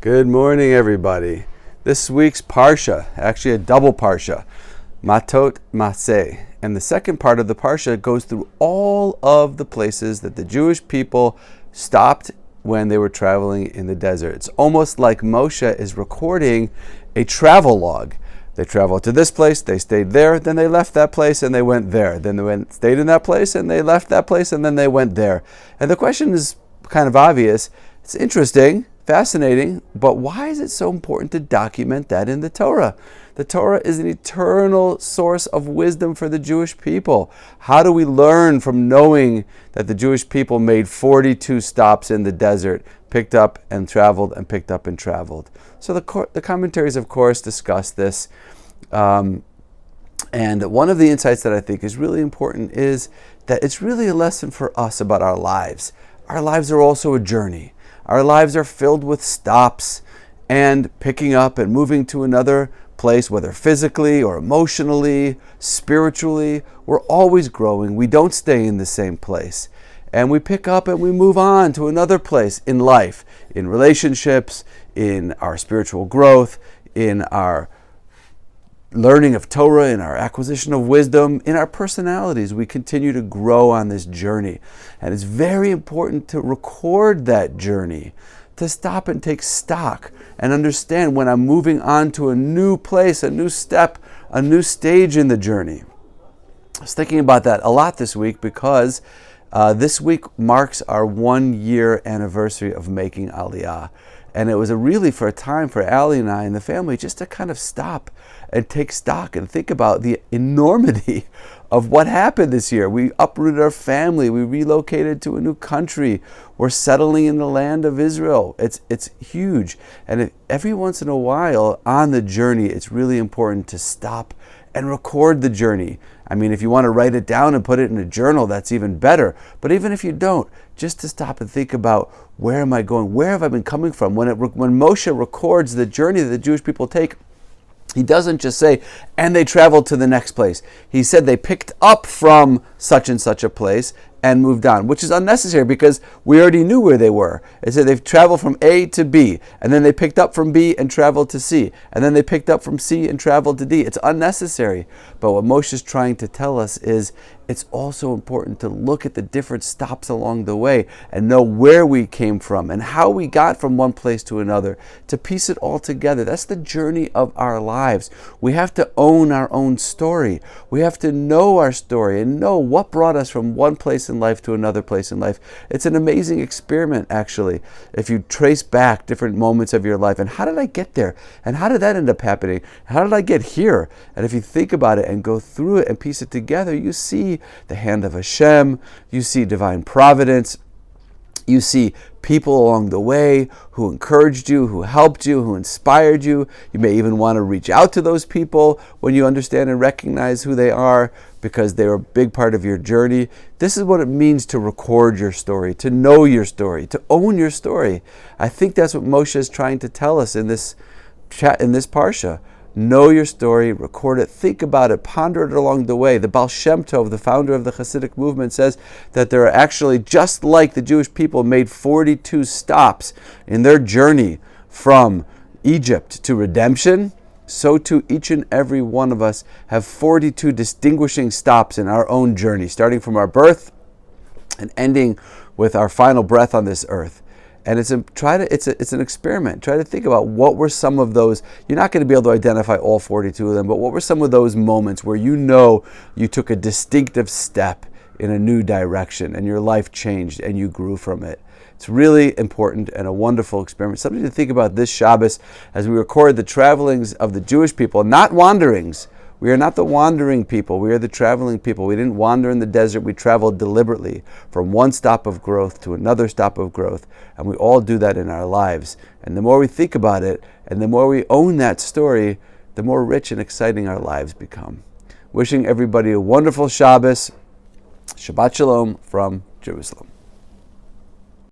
Good morning, everybody. This week's Parsha, actually a double Parsha, Matot Maseh. And the second part of the Parsha goes through all of the places that the Jewish people stopped when they were traveling in the desert. It's almost like Moshe is recording a travel log. They traveled to this place, they stayed there, then they left that place and they went there. Then they stayed in that place and they left that place and then they went there. And the question is kind of obvious. It's interesting, fascinating, but why is it so important to document that in the Torah? The Torah is an eternal source of wisdom for the Jewish people. How do we learn from knowing that the Jewish people made 42 stops in the desert, picked up and traveled and picked up and traveled? So the commentaries, of course, discuss this. And one of the insights that I think is really important is that it's really a lesson for us about our lives. Our lives are also a journey. Our lives are filled with stops and picking up and moving to another place, whether physically or emotionally, spiritually. We're always growing. We don't stay in the same place. And we pick up and we move on to another place in life, in relationships, in our spiritual growth, in our learning of Torah, in our acquisition of wisdom, in our personalities. We continue to grow on this journey. And it's very important to record that journey, to stop and take stock and understand when I'm moving on to a new place, a new step, a new stage in the journey. I was thinking about that a lot this week because this week marks our 1-year anniversary of making Aliyah. And it was for a time for Allie and I and the family just to kind of stop and take stock and think about the enormity of what happened this year. We uprooted our family. We relocated to a new country. We're settling in the land of Israel. It's huge. And every once in a while on the journey, it's really important to stop and record the journey. I mean, if you want to write it down and put it in a journal, that's even better. But even if you don't, just to stop and think about, where am I going? Where have I been coming from? When Moshe records the journey that the Jewish people take, he doesn't just say, and they traveled to the next place. He said they picked up from such and such a place and moved on, which is unnecessary because we already knew where they were. It said they've traveled from A to B, and then they picked up from B and traveled to C, and then they picked up from C and traveled to D. It's unnecessary. But what Moshe is trying to tell us is it's also important to look at the different stops along the way and know where we came from and how we got from one place to another, to piece it all together. That's the journey of our lives. We have to own our own story. We have to know our story and know what brought us from one place in life to another place in life. It's an amazing experiment, actually, if you trace back different moments of your life. And how did I get there? And how did that end up happening? How did I get here? And if you think about it and go through it and piece it together, you see the hand of Hashem, you see divine providence, you see people along the way who encouraged you, who helped you, who inspired you. You may even want to reach out to those people when you understand and recognize who they are, because they're a big part of your journey. This is what it means to record your story, to know your story, to own your story. I think that's what Moshe is trying to tell us in this Parsha. Know your story, record it, think about it, ponder it along the way. The Baal Shem Tov, the founder of the Hasidic movement, says that there are actually, just like the Jewish people made 42 stops in their journey from Egypt to redemption, so too each and every one of us have 42 distinguishing stops in our own journey, starting from our birth and ending with our final breath on this earth. And it's an experiment. Try to think about what were some of those. You're not going to be able to identify all 42 of them, but what were some of those moments where you know you took a distinctive step in a new direction and your life changed and you grew from it. It's really important and a wonderful experiment. Something to think about this Shabbos as we record the travelings of the Jewish people, not wanderings. We are not the wandering people. We are the traveling people. We didn't wander in the desert. We traveled deliberately from one stop of growth to another stop of growth. And we all do that in our lives. And the more we think about it and the more we own that story, the more rich and exciting our lives become. Wishing everybody a wonderful Shabbos. Shabbat Shalom from Jerusalem.